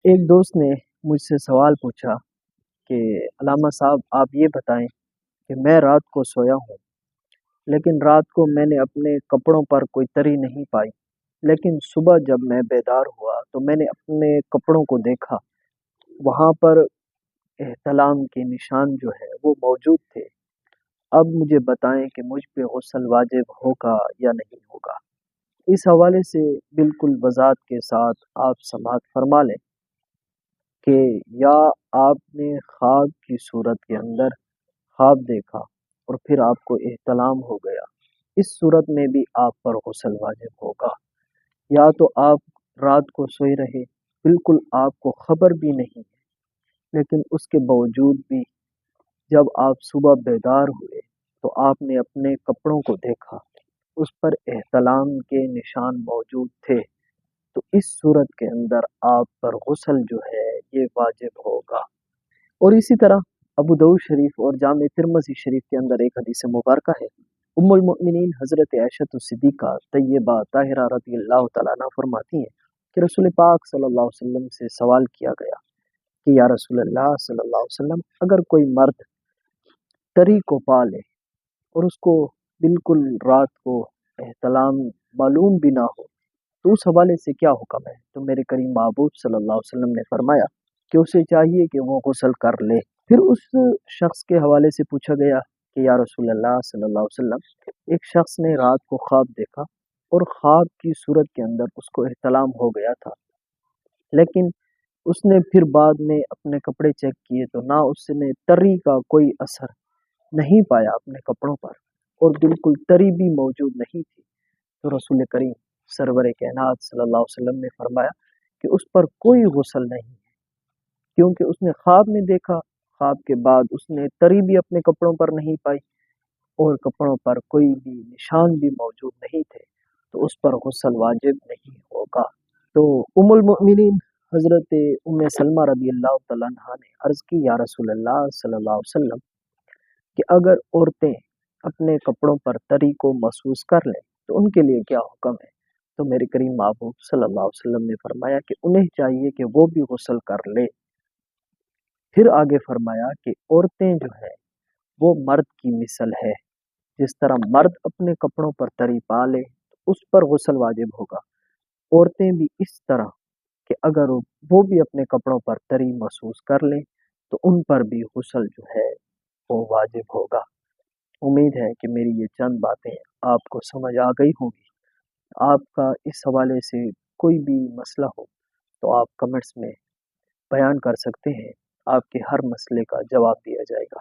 ایک دوست نے مجھ سے سوال پوچھا کہ علامہ صاحب آپ یہ بتائیں کہ میں رات کو سویا ہوں لیکن رات کو میں نے اپنے کپڑوں پر کوئی تری نہیں پائی، لیکن صبح جب میں بیدار ہوا تو میں نے اپنے کپڑوں کو دیکھا، وہاں پر احتلام کے نشان جو ہے وہ موجود تھے۔ اب مجھے بتائیں کہ مجھ پہ غسل واجب ہوگا یا نہیں ہوگا۔ اس حوالے سے بالکل وضاحت کے ساتھ آپ سماعت فرما لیں کہ یا آپ نے خواب کی صورت کے اندر خواب دیکھا اور پھر آپ کو احتلام ہو گیا، اس صورت میں بھی آپ پر غسل واجب ہوگا، یا تو آپ رات کو سوئے رہے، بالکل آپ کو خبر بھی نہیں ہے، لیکن اس کے باوجود بھی جب آپ صبح بیدار ہوئے تو آپ نے اپنے کپڑوں کو دیکھا، اس پر احتلام کے نشان موجود تھے، تو اس صورت کے اندر آپ پر غسل جو ہے یہ واجب ہوگا۔ اور اسی طرح ابو داؤد شریف اور جامع ترمذی شریف کے اندر ایک حدیث مبارکہ ہے، ام المؤمنین حضرت عائشہ صدیقہ طیبہ طاہرہ رضی اللہ تعالیٰ عنہ فرماتی ہیں کہ رسول پاک صلی اللہ علیہ وسلم سے سوال کیا گیا کہ یا رسول اللہ صلی اللہ علیہ وسلم، اگر کوئی مرد تری کو پا لے اور اس کو بالکل رات کو احتلام معلوم بھی نہ ہو تو اس حوالے سے کیا حکم ہے؟ تو میرے کریم محبوب صلی اللہ علیہ وسلم نے فرمایا کہ اسے چاہیے کہ وہ غسل کر لے۔ پھر اس شخص کے حوالے سے پوچھا گیا کہ یا رسول اللہ صلی اللہ علیہ وسلم، ایک شخص نے رات کو خواب دیکھا اور خواب کی صورت کے اندر اس کو احتلام ہو گیا تھا، لیکن اس نے پھر بعد میں اپنے کپڑے چیک کیے تو نہ اس نے تری کا کوئی اثر نہیں پایا اپنے کپڑوں پر، اور بالکل تری بھی موجود نہیں تھی، تو رسول کریم سرور کائنات صلی اللہ علیہ وسلم نے فرمایا کہ اس پر کوئی غسل نہیں ہے، کیونکہ اس نے خواب میں دیکھا، خواب کے بعد اس نے تری بھی اپنے کپڑوں پر نہیں پائی اور کپڑوں پر کوئی بھی نشان بھی موجود نہیں تھے، تو اس پر غسل واجب نہیں ہوگا۔ تو ام المؤمنین حضرت ام سلمہ رضی اللہ تعالیٰ عنہ نے عرض کی یا رسول اللہ صلی اللہ علیہ وسلم کہ اگر عورتیں اپنے کپڑوں پر تری کو محسوس کر لیں تو ان کے لیے کیا حکم ہے؟ تو میرے کریم محبوب صلی اللہ علیہ وسلم نے فرمایا کہ انہیں چاہیے کہ وہ بھی غسل کر لے۔ پھر آگے فرمایا کہ عورتیں جو ہے وہ مرد کی مثل ہے، جس طرح مرد اپنے کپڑوں پر تری پا لے تو اس پر غسل واجب ہوگا، عورتیں بھی اس طرح کہ اگر وہ بھی اپنے کپڑوں پر تری محسوس کر لیں تو ان پر بھی غسل جو ہے وہ واجب ہوگا۔ امید ہے کہ میری یہ چند باتیں آپ کو سمجھ آ گئی ہوں گی۔ آپ کا اس حوالے سے کوئی بھی مسئلہ ہو تو آپ کمنٹس میں بیان کر سکتے ہیں، آپ کے ہر مسئلے کا جواب دیا جائے گا۔